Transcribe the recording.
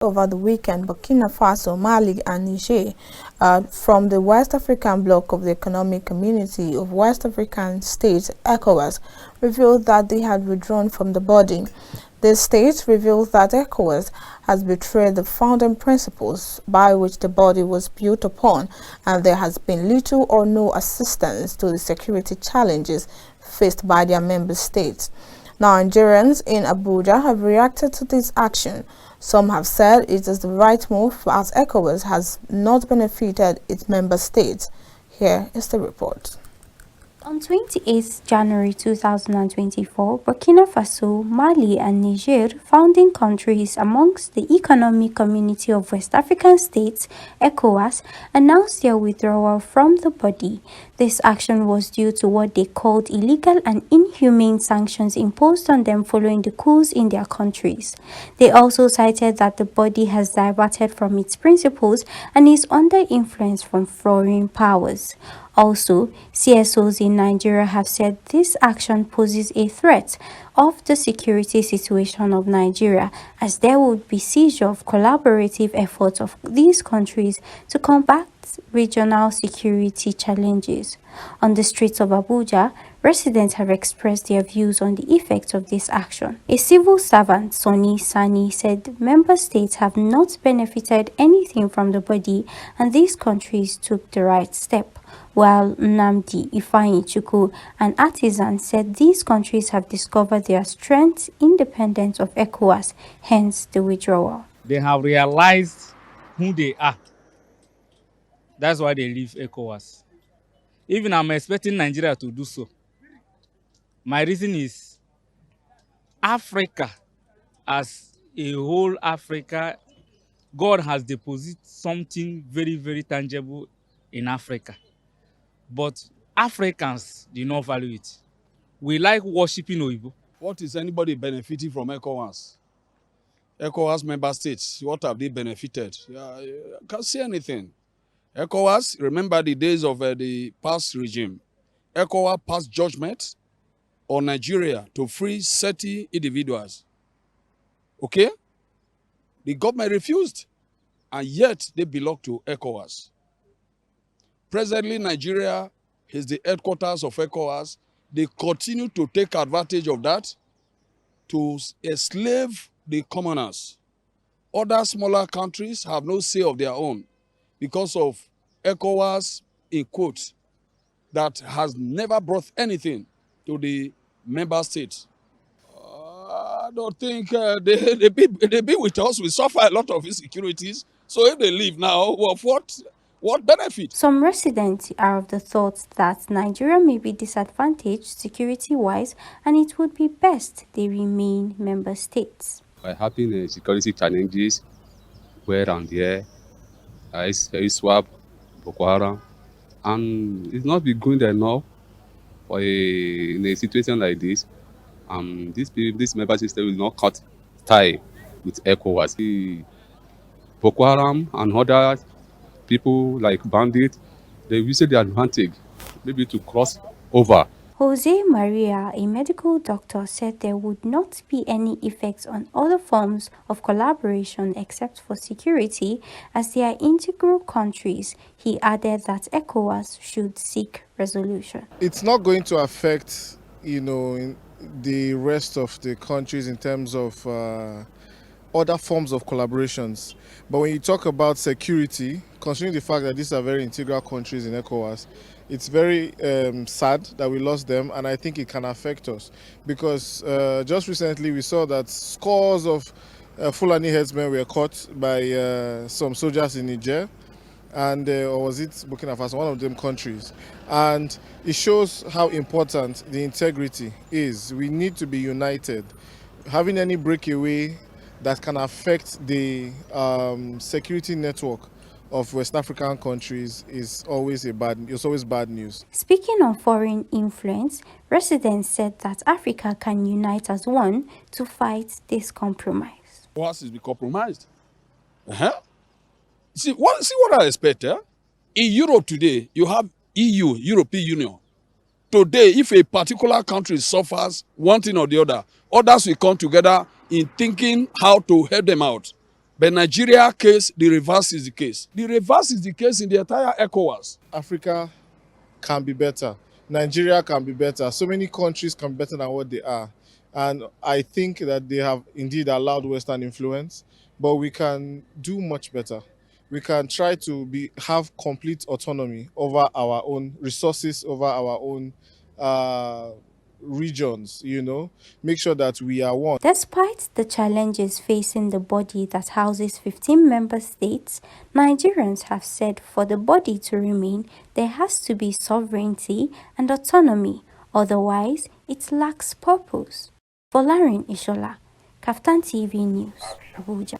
Over the weekend, Burkina Faso, Mali, and Niger from the West African bloc of the Economic Community of West African States, ECOWAS, revealed that they had withdrawn from the body. The states revealed that ECOWAS has betrayed the founding principles by which the body was built upon, and there has been little or no assistance to the security challenges faced by their member states. Nigerians in Abuja have reacted to this action. Some have said it is the right move as ECOWAS has not benefited its member states. Here is the report. On 28 January 2024, Burkina Faso, Mali and Niger, founding countries amongst the Economic Community of West African States, ECOWAS, announced their withdrawal from the body. This action was due to what they called illegal and inhumane sanctions imposed on them following the coups in their countries. They also cited that the body has diverted from its principles and is under influence from foreign powers. Also, CSOs in Nigeria have said this action poses a threat of the security situation of Nigeria, as there would be seizure of collaborative efforts of these countries to combat regional security challenges. On the streets of Abuja, residents have expressed their views on the effects of this action. A civil servant, Sonny Sani, said member states have not benefited anything from the body and these countries took the right step, while Nnamdi Ifeanyi, an artisan, said these countries have discovered their strength independent of ECOWAS, hence the withdrawal. They have realized who they are. That's why they leave ECOWAS. Even I'm expecting Nigeria to do so. My reason is Africa, as a whole Africa, God has deposited something very, very tangible in Africa. But Africans do not value it. We like worshipping Oyibo. What is anybody benefiting from ECOWAS? ECOWAS member states, what have they benefited? I can't see anything. ECOWAS, remember the days of the past regime. ECOWAS passed judgment on Nigeria to free 30 individuals. Okay? The government refused, and yet they belong to ECOWAS. Presently, Nigeria is the headquarters of ECOWAS. They continue to take advantage of that to enslave the commoners. Other smaller countries have no say of their own because of ECOWAS, in quotes, that has never brought anything to the member states. I don't think they be with us. We suffer a lot of insecurities. So if they leave now, what benefit? Some residents are of the thought that Nigeria may be disadvantaged security-wise and it would be best they remain member states. By having security challenges where and there, ISWAP, Boko Haram, and it's not be good enough for in a situation like this. This member system will not cut tie with ECOWAS. The Boko Haram and other people like bandits, they use the advantage maybe to cross over. Jose Maria, a medical doctor, said there would not be any effects on other forms of collaboration except for security, as they are integral countries. He added that ECOWAS should seek resolution. It's not going to affect, the rest of the countries in terms of other forms of collaborations. But when you talk about security, considering the fact that these are very integral countries in ECOWAS, it's very sad that we lost them, and I think it can affect us because just recently we saw that scores of Fulani headsmen were caught by some soldiers in Niger, and or was it Burkina Faso, one of them countries, and it shows how important the integrity is. We need to be united. Having any breakaway that can affect the security network of West African countries is always bad news. Speaking on foreign influence, residents said that Africa can unite as one to fight this compromise. What is be compromised? See what I expect. In Europe today, you have EU, European Union. Today, if a particular country suffers one thing or the other, others will come together in thinking how to help them out. But Nigeria case, the reverse is the case. The reverse is the case in the entire ECOWAS. Africa can be better. Nigeria can be better. So many countries can be better than what they are. And I think that they have indeed allowed Western influence, but we can do much better. We can try to have complete autonomy over our own resources, over our own regions, make sure that we are one. Despite the challenges facing the body that houses 15 member states, Nigerians have said for the body to remain, there has to be sovereignty and autonomy, otherwise it lacks purpose. Folarin Ishola, KAFTAN TV News, Abuja.